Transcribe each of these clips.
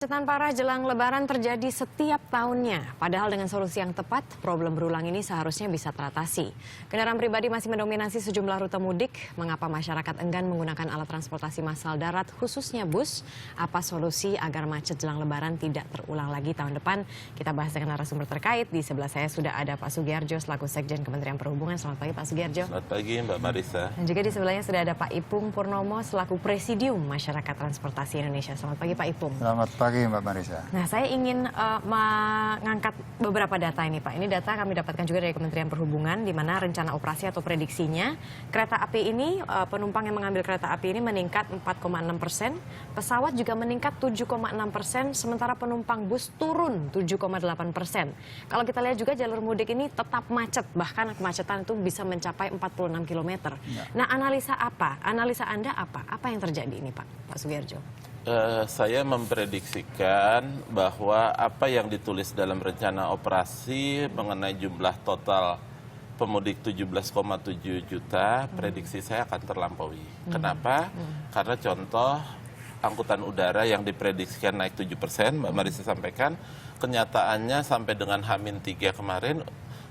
Kemacetan parah jelang Lebaran terjadi setiap tahunnya. Padahal dengan solusi yang tepat, problem berulang ini seharusnya bisa teratasi. Kendaraan pribadi masih mendominasi sejumlah rute mudik. Mengapa masyarakat enggan menggunakan alat transportasi massal darat, khususnya bus? Apa solusi agar macet jelang Lebaran tidak terulang lagi tahun depan? Kita bahas dengan narasumber terkait. Di sebelah saya sudah ada Pak Sugiharjo selaku Sekjen Kementerian Perhubungan. Selamat pagi Pak Sugiharjo. Selamat pagi Mbak Marisa. Dan juga di sebelahnya sudah ada Pak Ipung Purnomo selaku Presidium Masyarakat Transportasi Indonesia. Selamat pagi Pak Ipung. Selamat pagi Mbak Marisa. Nah, saya ingin mengangkat beberapa data ini Pak. Ini data kami dapatkan juga dari Kementerian Perhubungan, di mana rencana operasi atau prediksinya kereta api ini, penumpang yang mengambil kereta api ini meningkat 4,6%, pesawat juga meningkat 7,6%, sementara penumpang bus turun 7,8%. Kalau kita lihat juga jalur mudik ini tetap macet, bahkan kemacetan itu bisa mencapai 46 km. Ya. Nah, analisa apa? Analisa Anda apa? Apa yang terjadi ini Pak Sugiharjo? Saya memprediksikan bahwa apa yang ditulis dalam rencana operasi mengenai jumlah total pemudik 17,7 juta, prediksi saya akan terlampaui. Kenapa? Karena contoh angkutan udara yang diprediksikan naik 7%, Mbak Marisa sampaikan, kenyataannya sampai dengan H-3 kemarin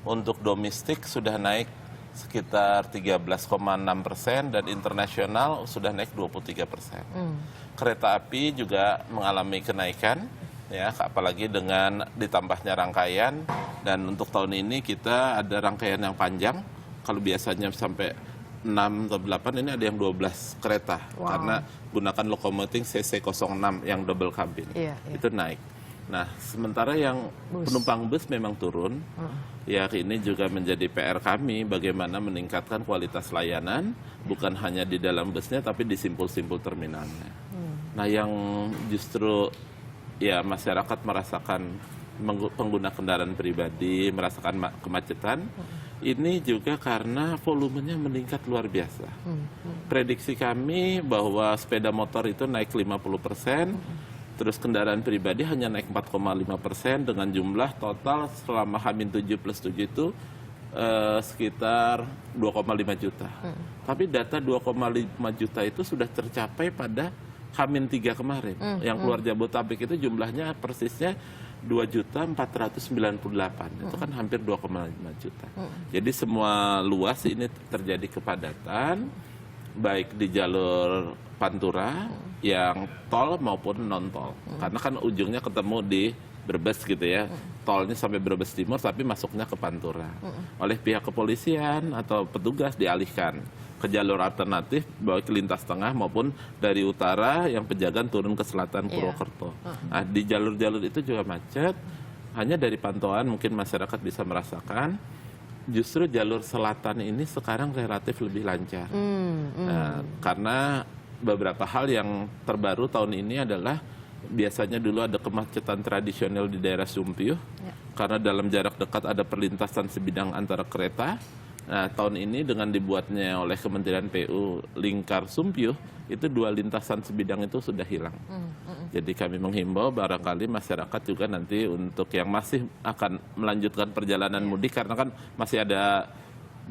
untuk domestik sudah naik sekitar 13,6% dan internasional sudah naik 23%. Kereta api juga mengalami kenaikan, ya, apalagi dengan ditambahnya rangkaian. Dan untuk tahun ini kita ada rangkaian yang panjang. Kalau biasanya sampai 6 atau 8, ini ada yang 12 kereta. Wow. Karena gunakan lokomotif CC06 yang double cabin. Iya. Itu naik. Nah, sementara yang penumpang bus memang turun, ya ini juga menjadi PR kami bagaimana meningkatkan kualitas layanan, bukan hanya di dalam busnya tapi di simpul-simpul terminalnya. Nah, yang justru ya masyarakat merasakan pengguna kendaraan pribadi, merasakan kemacetan, ini juga karena volumenya meningkat luar biasa. Prediksi kami bahwa sepeda motor itu naik 50%, terus kendaraan pribadi hanya naik 4,5% dengan jumlah total selama H-7+7 itu sekitar 2,5 juta. Tapi data 2,5 juta itu sudah tercapai pada H-3 kemarin. Yang keluar Jabodetabek itu jumlahnya persisnya 2.498.000. Itu kan hampir 2,5 juta. Jadi semua luas ini terjadi kepadatan, baik di jalur Pantura yang tol maupun non tol, karena kan ujungnya ketemu di Brebes gitu ya, tolnya sampai Brebes Timur tapi masuknya ke Pantura. Oleh pihak kepolisian atau petugas dialihkan ke jalur alternatif baik lintas tengah maupun dari utara yang Pejagan turun ke selatan Purwokerto. Nah, di jalur-jalur itu juga macet. Hanya dari pantauan mungkin masyarakat bisa merasakan justru jalur selatan ini sekarang relatif lebih lancar. Nah, karena beberapa hal yang terbaru tahun ini adalah biasanya dulu ada kemacetan tradisional di daerah Sumpiyuh, karena dalam jarak dekat ada perlintasan sebidang antara kereta. Nah, tahun ini dengan dibuatnya oleh Kementerian PU lingkar Sumpiyuh, itu 2 lintasan sebidang itu sudah hilang. Jadi kami menghimbau barangkali masyarakat juga nanti untuk yang masih akan melanjutkan perjalanan mudik, karena kan masih ada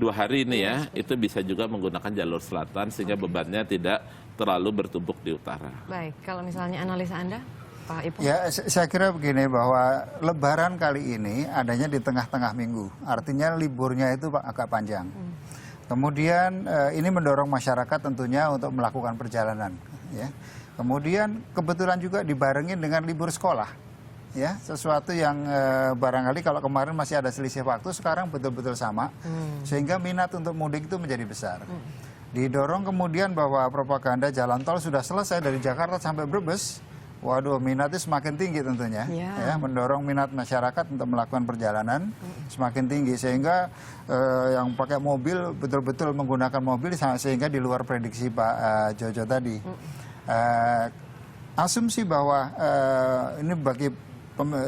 2 hari ini ya, itu bisa juga menggunakan jalur selatan sehingga bebannya tidak terlalu bertumpuk di utara. Baik, kalau misalnya analisa Anda, Pak Ipung? Ya, saya kira begini, bahwa Lebaran kali ini adanya di tengah-tengah minggu. Artinya liburnya itu agak panjang. Kemudian ini mendorong masyarakat tentunya untuk melakukan perjalanan. Ya. Kemudian kebetulan juga dibarengin dengan libur sekolah. Ya, sesuatu yang barangkali kalau kemarin masih ada selisih waktu, sekarang betul-betul sama. Sehingga minat untuk mudik itu menjadi besar. Didorong kemudian bahwa propaganda jalan tol sudah selesai dari Jakarta sampai Brebes. Waduh, minatnya semakin tinggi tentunya. Ya, mendorong minat masyarakat untuk melakukan perjalanan semakin tinggi. Sehingga yang pakai mobil betul-betul menggunakan mobil sehingga di luar prediksi Pak Jojo tadi. Asumsi bahwa ini bagi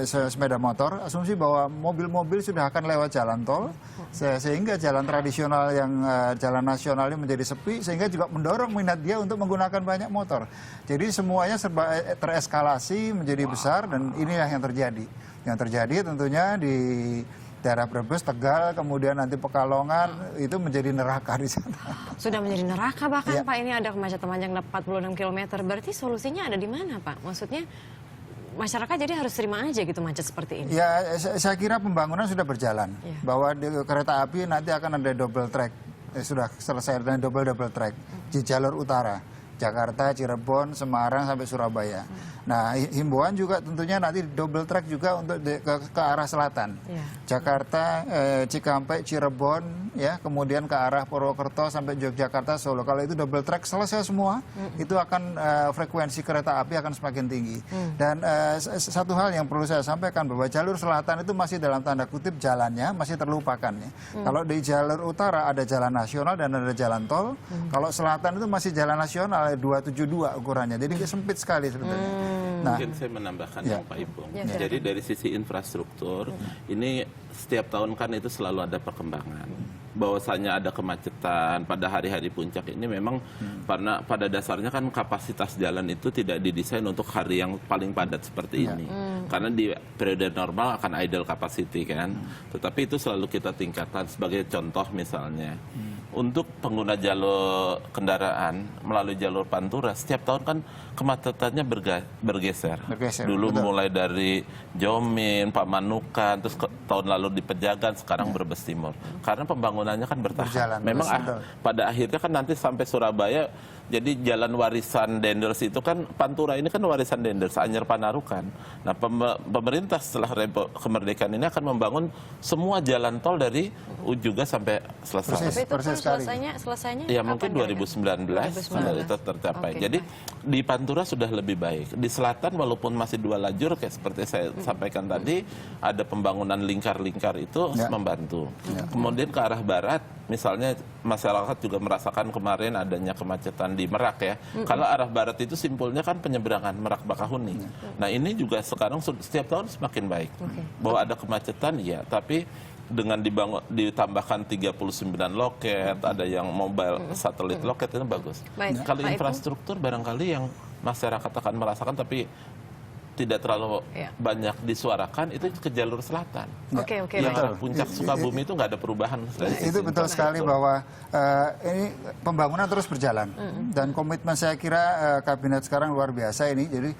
sepeda motor, asumsi bahwa mobil-mobil sudah akan lewat jalan tol, sehingga jalan tradisional yang jalan nasional ini menjadi sepi, sehingga juga mendorong minat dia untuk menggunakan banyak motor. Jadi semuanya serba tereskalasi menjadi besar, dan inilah yang terjadi. Yang terjadi tentunya di daerah Brebes, Tegal, kemudian nanti Pekalongan, itu menjadi neraka di sana. Sudah menjadi neraka bahkan Pak, ini ada kemacetan panjang 46 km. Berarti solusinya ada di mana Pak? Maksudnya masyarakat jadi harus terima aja gitu macet seperti ini. Ya, saya kira pembangunan sudah berjalan. Iya. Bahwa di kereta api nanti akan ada double track. Sudah selesai dengan double track di jalur utara. Jakarta, Cirebon, Semarang sampai Surabaya. Nah, himbauan juga tentunya nanti double track juga untuk ke arah selatan. Iya. Jakarta, Cikampek, Cirebon, ya, kemudian ke arah Purwokerto sampai Yogyakarta, Solo. Kalau itu double track selesai semua, itu akan frekuensi kereta api akan semakin tinggi. Dan satu hal yang perlu saya sampaikan bahwa jalur selatan itu masih dalam tanda kutip jalannya masih terlupakan. Ya. Kalau di jalur utara ada jalan nasional dan ada jalan tol. Kalau selatan itu masih jalan nasional 272 ukurannya, jadi sempit sekali sebetulnya. Nah, Mungkin saya menambahkan Ya. yang Pak Ipung. Ya, Jadi dari sisi infrastruktur, ini setiap tahun kan itu selalu ada perkembangan. Bahwasanya ada kemacetan pada hari-hari puncak ini memang karena pada dasarnya kan kapasitas jalan itu tidak didesain untuk hari yang paling padat seperti ini. Karena di periode normal akan idle capacity kan. Tetapi itu selalu kita tingkatkan sebagai contoh misalnya. Untuk pengguna jalur kendaraan melalui jalur Pantura setiap tahun kan kemacetannya bergeser. Dulu betul. mulai dari Jomin, Pamanukan, terus tahun lalu di Pejagan, sekarang Brebes Timur. Karena pembangunannya kan bertahap. Berjalan, Memang betul. pada akhirnya kan nanti sampai Surabaya. Jadi jalan warisan Dendels itu kan Pantura ini kan warisan Dendels, Anyer Panarukan. Nah pemerintah setelah kemerdekaan ini akan membangun semua jalan tol dari Ujuga sampai selesai. Tapi itu Persis kan sekali. selesainya Ya kapan mungkin kira-kira? 2019 itu tercapai. Oke. Jadi di Pantura sudah lebih baik. Di selatan walaupun masih 2 lajur kayak seperti saya sampaikan tadi, ada pembangunan lingkar-lingkar itu Ya. membantu. Kemudian ke arah barat, misalnya masyarakat juga merasakan kemarin adanya kemacetan di Merak ya. Kalau arah barat itu simpulnya kan penyeberangan Merak Bakahuni. Nah ini juga sekarang setiap tahun semakin baik. Bahwa ada kemacetan ya, tapi dengan ditambahkan 39 loket, ada yang mobile satelit loket itu bagus. Baik, Kalau Pak Ipung. infrastruktur barangkali yang masyarakat akan merasakan tapi tidak terlalu Ya. banyak disuarakan itu ke jalur selatan. Oke, oke, Yang baik. arah puncak Sukabumi itu nggak ada perubahan. dari sisi itu betul sekali infrastruktur. bahwa ini pembangunan terus berjalan dan komitmen saya kira kabinet sekarang luar biasa ini. Jadi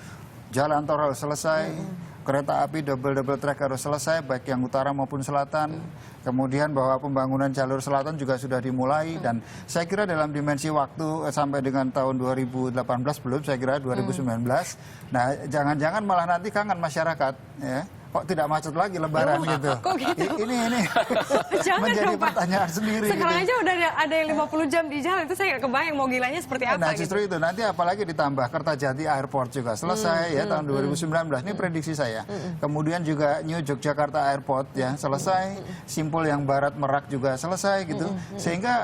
jalan tol harus selesai, kereta api double track harus selesai baik yang utara maupun selatan. Kemudian bahwa pembangunan jalur selatan juga sudah dimulai dan saya kira dalam dimensi waktu sampai dengan tahun 2018 belum, saya kira 2019. Nah, jangan-jangan malah nanti kangen masyarakat ya. Kok tidak macet lagi lebaran gitu. kok gitu? Ini Jangan menjadi dong, Pak. pertanyaan sendiri Sekarang gitu. aja udah ada yang 50 jam di jalan, itu saya nggak kebayang mau gilanya seperti apa Nah gitu. justru itu nanti apalagi ditambah Kertajati Airport juga selesai ya tahun 2019 ini prediksi saya. Kemudian juga New Yogyakarta Airport ya selesai, Simpul yang Barat Merak juga selesai gitu. Sehingga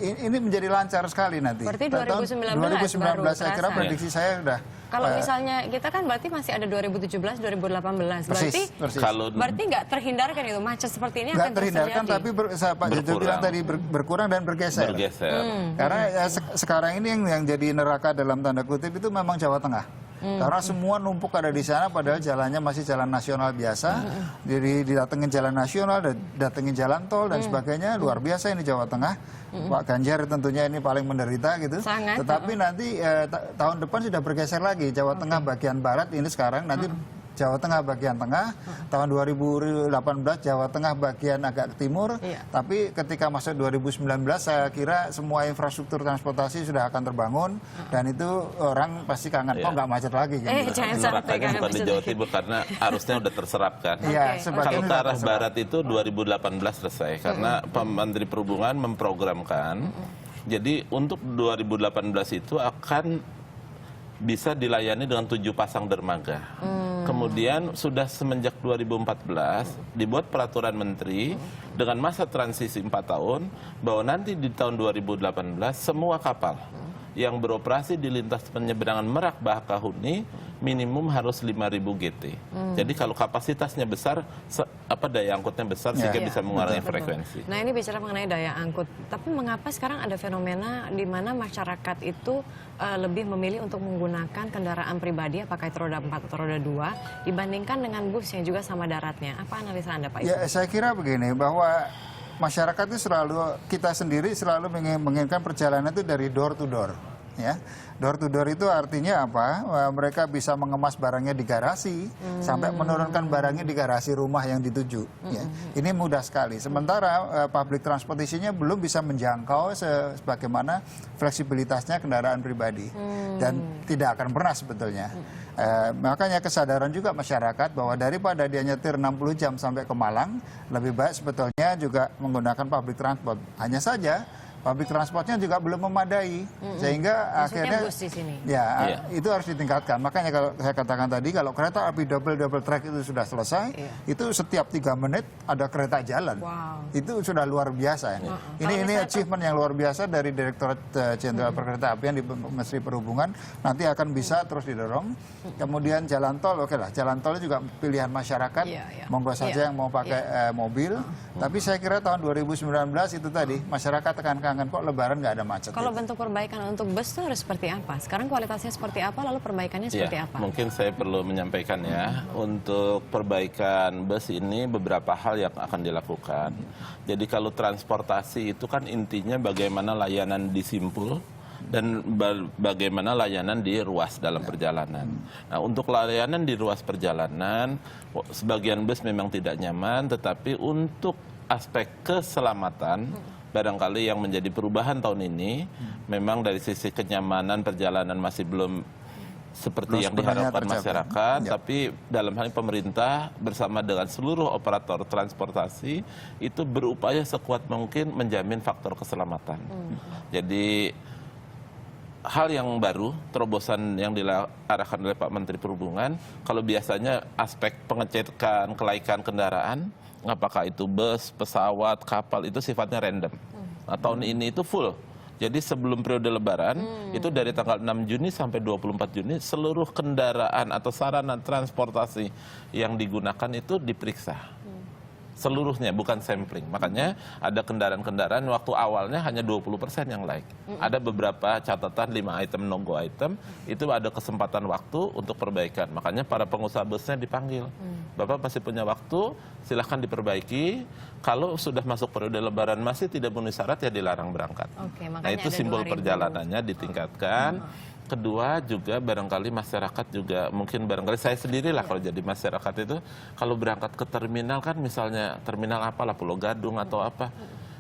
ini menjadi lancar sekali nanti. Berarti Tahun 2019 baru saya kira terasa. prediksi saya udah. Kalau misalnya kita kan berarti masih ada 2017, 2018. Persis. Kalau Berarti nggak terhindarkan itu macet seperti ini Nggak akan terus terhindarkan terjadi. tapi Pak Jojo Berkurang. bilang tadi berkurang dan bergeser. Karena ya, sekarang ini yang jadi neraka dalam tanda kutip itu memang Jawa Tengah. Karena semua numpuk ada di sana padahal jalannya masih jalan nasional biasa. Jadi didatengin jalan nasional, datengin jalan tol dan sebagainya. Luar biasa ini Jawa Tengah. Pak Ganjar tentunya ini paling menderita gitu. Sangat. Tetapi nanti tahun depan sudah bergeser lagi. Jawa Tengah bagian barat ini sekarang nanti Jawa Tengah bagian tengah, tahun 2018 Jawa Tengah bagian agak ke timur, Iya. tapi ketika masuk 2019 saya kira semua infrastruktur transportasi sudah akan terbangun dan itu orang pasti kangen, kok nggak macet lagi gitu. Jangan sampai Nerakanya kan bukan di Jawa Timur karena arusnya udah terserap kan. Iya, Oke. sebagian Kalau ke sudah arah terserap. barat itu 2018 selesai karena Menteri Perhubungan memprogramkan. Jadi untuk 2018 itu akan bisa dilayani dengan 7 pasang dermaga. Kemudian sudah semenjak 2014 dibuat peraturan menteri dengan masa transisi 4 tahun bahwa nanti di tahun 2018 semua kapal yang beroperasi di lintas penyeberangan Merak Bakahuni minimum harus 5.000 GT. Jadi kalau kapasitasnya besar, daya angkutnya besar sehingga Iya, bisa mengurangi betul. frekuensi. Nah ini bicara mengenai daya angkut, tapi mengapa sekarang ada fenomena di mana masyarakat itu lebih memilih untuk menggunakan kendaraan pribadi, apakah itu roda 4 atau roda 2, dibandingkan dengan bus yang juga sama daratnya? Apa analisa Anda, Pak? Ya, saya kira begini bahwa masyarakat itu selalu kita sendiri selalu menginginkan perjalanan itu dari door to door. ya. Door to door itu artinya apa? Mereka bisa mengemas barangnya di garasi sampai menurunkan barangnya di garasi rumah yang dituju. Ya. Ini mudah sekali. Sementara public transportation-nya belum bisa menjangkau sebagaimana fleksibilitasnya kendaraan pribadi dan tidak akan pernah sebetulnya. Makanya kesadaran juga masyarakat bahwa daripada dia nyetir 60 jam sampai ke Malang, lebih baik sebetulnya juga menggunakan public transport. Hanya saja public transportnya juga belum memadai, sehingga Maksudnya akhirnya bus di sini. ya itu harus ditingkatkan. Makanya kalau saya katakan tadi, kalau kereta api double track itu sudah selesai, itu setiap 3 menit ada kereta jalan. Wow. Itu sudah luar biasa. Ini achievement yang luar biasa dari Direktorat Jenderal Perkeretaapian di Menteri Perhubungan. Nanti akan bisa terus didorong. Kemudian jalan tol, oke lah, jalan tol juga pilihan masyarakat. Monggo saja yang mau pakai mobil. Tapi saya kira tahun 2019 itu tadi masyarakat kangen kok Lebaran nggak ada macet. Kalau bentuk perbaikan untuk bus itu harus seperti apa? Sekarang kualitasnya seperti apa, lalu perbaikannya seperti apa? Mungkin saya perlu menyampaikan ya, untuk perbaikan bus ini beberapa hal yang akan dilakukan. Jadi kalau transportasi itu kan intinya bagaimana layanan di simpul dan bagaimana layanan di ruas dalam perjalanan. Nah, untuk layanan di ruas perjalanan, sebagian bus memang tidak nyaman, tetapi untuk aspek keselamatan, barangkali yang menjadi perubahan tahun ini, memang dari sisi kenyamanan perjalanan masih belum seperti yang diharapkan masyarakat, tapi dalam hal ini pemerintah bersama dengan seluruh operator transportasi itu berupaya sekuat mungkin menjamin faktor keselamatan. Jadi hal yang baru, terobosan yang diarahkan oleh Pak Menteri Perhubungan, kalau biasanya aspek pengecekan kelaikan kendaraan, apakah itu bus, pesawat, kapal, itu sifatnya random. Nah, tahun ini itu full. Jadi sebelum periode Lebaran, itu dari tanggal 6 Juni sampai 24 Juni, seluruh kendaraan atau sarana transportasi yang digunakan itu diperiksa. Seluruhnya, bukan sampling. Makanya ada kendaraan-kendaraan waktu awalnya hanya 20% yang laik. Ada beberapa catatan 5 item, no-go item, itu ada kesempatan waktu untuk perbaikan. Makanya para pengusaha busnya dipanggil. Bapak masih punya waktu, silahkan diperbaiki. Kalau sudah masuk periode Lebaran masih tidak memenuhi syarat, ya dilarang berangkat. Nah itu simbol perjalanannya ditingkatkan. Kedua juga barangkali masyarakat juga, mungkin barangkali saya sendirilah kalau jadi masyarakat itu, kalau berangkat ke terminal kan misalnya terminal apalah Pulau Gadung atau apa,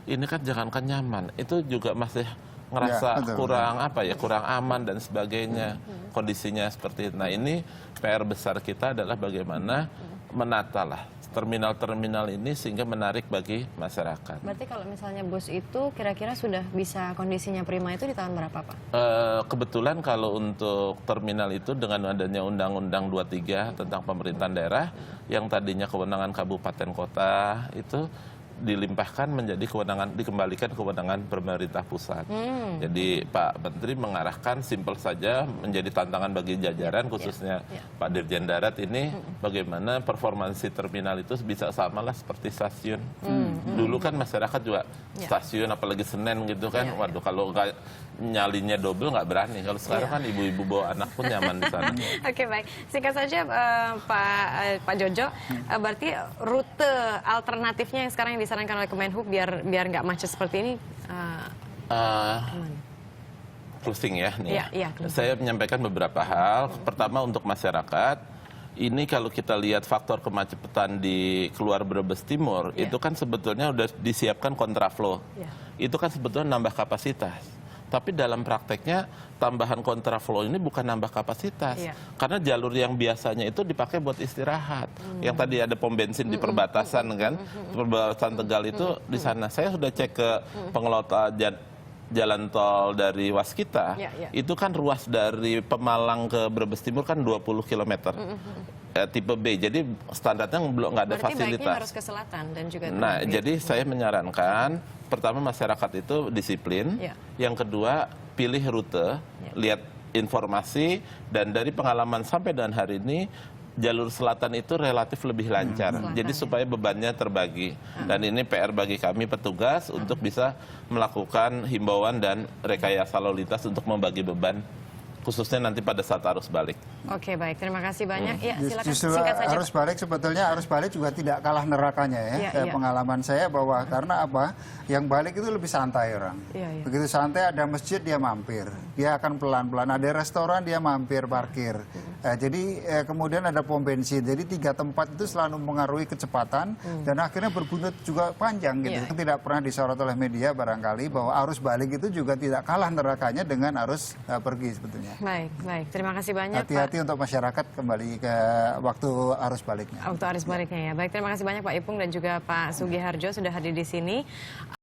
ini kan jangankan nyaman, itu juga masih ngerasa kurang apa ya, kurang aman dan sebagainya, kondisinya seperti itu. Nah ini PR besar kita adalah bagaimana menata lah terminal-terminal ini sehingga menarik bagi masyarakat. Berarti kalau misalnya bus itu kira-kira sudah bisa kondisinya prima itu di tahun berapa, Pak? Kebetulan kalau untuk terminal itu dengan adanya Undang-Undang 23 tentang pemerintahan daerah yang tadinya kewenangan kabupaten kota itu dilimpahkan menjadi kewenangan, dikembalikan kewenangan pemerintah pusat. Jadi Pak Menteri mengarahkan simpel saja menjadi tantangan bagi jajaran khususnya Pak Dirjen Darat ini bagaimana performansi terminal itu bisa samalah seperti stasiun. Dulu kan masyarakat juga stasiun apalagi Senen gitu kan, waduh kalau nyalinya double nggak berani. Kalau sekarang kan ibu-ibu bawa anak pun nyaman di sana. Oke, baik. Singkat saja Pak Jojo, berarti rute alternatifnya yang sekarang yang disarankan oleh Kemenhub biar nggak macet seperti ini closing ya nih. Iya, saya menyampaikan beberapa hal. Pertama untuk masyarakat, ini kalau kita lihat faktor kemacetan di keluar Brebes Timur, itu kan sebetulnya udah disiapkan kontraflow. Itu kan sebetulnya nambah kapasitas. Tapi dalam prakteknya tambahan kontraflow ini bukan nambah kapasitas. Karena jalur yang biasanya itu dipakai buat istirahat. Yang tadi ada pom bensin di perbatasan kan, perbatasan Tegal itu di sana. Saya sudah cek ke pengelola jalan tol dari Waskita, itu kan ruas dari Pemalang ke Brebes Timur kan 20 km. Tipe B, jadi standarnya belum nggak ada fasilitas. Berarti baiknya harus ke selatan dan juga. Nah, jadi saya menyarankan pertama masyarakat itu disiplin, yang kedua pilih rute, lihat informasi dan dari pengalaman sampai dengan hari ini jalur selatan itu relatif lebih lancar. Jadi supaya bebannya terbagi. Dan ini PR bagi kami petugas untuk bisa melakukan himbauan dan rekayasa lalu lintas untuk membagi beban khususnya nanti pada saat arus balik. Oke, baik. Terima kasih banyak. Ya, silakan Justru singkat saja. arus balik sebetulnya arus balik juga tidak kalah nerakanya ya. Iya, iya. Pengalaman saya bahwa karena apa? Yang balik itu lebih santai orang. Iya, iya. Begitu santai ada masjid dia mampir. Dia akan pelan-pelan. Ada restoran dia mampir parkir. Jadi kemudian ada pom bensin. Jadi 3 tempat itu selalu mengaruhi kecepatan dan akhirnya berbuntut juga panjang gitu. Iya. Tidak pernah disorot oleh media barangkali bahwa arus balik itu juga tidak kalah nerakanya dengan arus pergi sebetulnya. Baik, baik. Terima kasih banyak, Hati-hati Pak. untuk masyarakat kembali ke waktu arus baliknya. Waktu arus baliknya ya. Baik, terima kasih banyak Pak Ipung dan juga Pak Sugiharjo sudah hadir di sini.